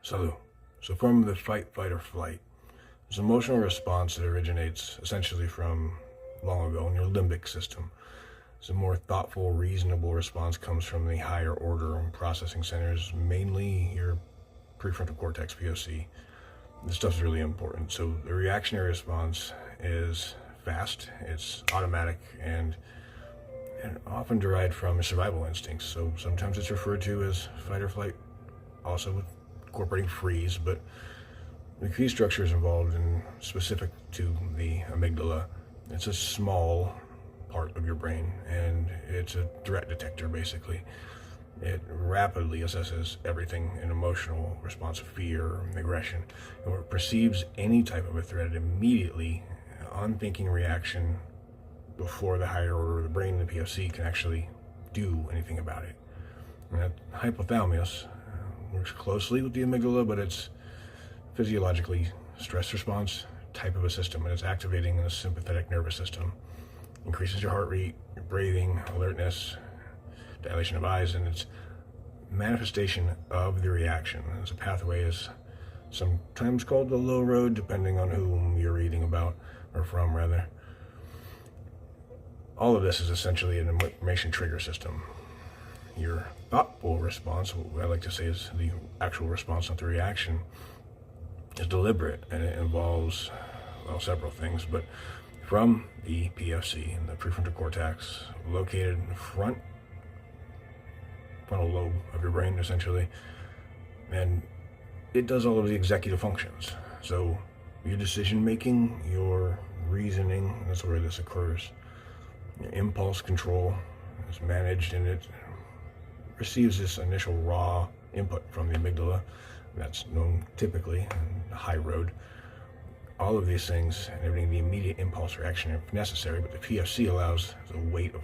Salud. So from the fight, flight, or flight, there's an emotional response that originates essentially from long ago in your limbic system. So a more thoughtful, reasonable response comes from the higher order processing centers, mainly your prefrontal cortex, POC. This stuff's really important. So the reactionary response is fast, it's automatic, and often derived from survival instincts. So sometimes it's referred to as fight or flight, also incorporating freeze, but the key structure is involved in specific to the amygdala. It's a small part of your brain, and it's a threat detector, basically. It rapidly assesses everything in emotional response of fear, aggression, and when it perceives any type of a threat, it immediately, unthinking reaction before the higher order of the brain, the POC, can actually do anything about it. And that hypothalamus works closely with the amygdala, but it's physiologically stress response type of a system, and it's activating the sympathetic nervous system. Increases your heart rate, your breathing, alertness, dilation of eyes, and its manifestation of the reaction. As a pathway is sometimes called the low road, depending on whom you're reading about, or from rather. All of this is essentially an information trigger system. Your thoughtful response, what I like to say is the actual response, not the reaction, is deliberate, and it involves, well, several things, but from the PFC and the prefrontal cortex, located in the frontal lobe of your brain, essentially, and it does all of the executive functions. So your decision making, your reasoning, that's where this occurs. Your impulse control is managed, and it receives this initial raw input from the amygdala. That's known typically in the high road. All of these things, enabling the immediate impulse reaction if necessary, but the PFC allows the weight of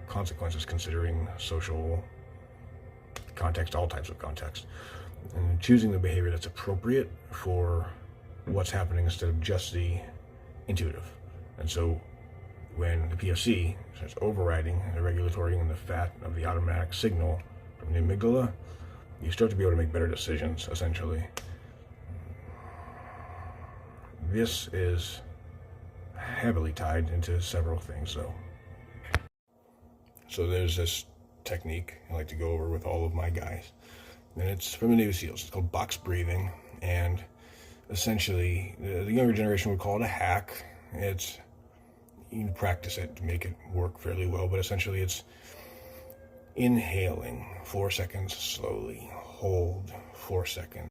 consequences considering social context, all types of context, and choosing the behavior that's appropriate for what's happening instead of just the intuitive. And so when the PFC starts overriding the regulatory and the fat of the automatic signal from the amygdala, you start to be able to make better decisions, essentially. This is heavily tied into several things, though. So there's this technique I like to go over with all of my guys, and it's from the Navy SEALs. It's called box breathing, and essentially the younger generation would call it a hack. You can practice it to make it work fairly well, but essentially it's inhaling 4 seconds slowly, hold 4 seconds.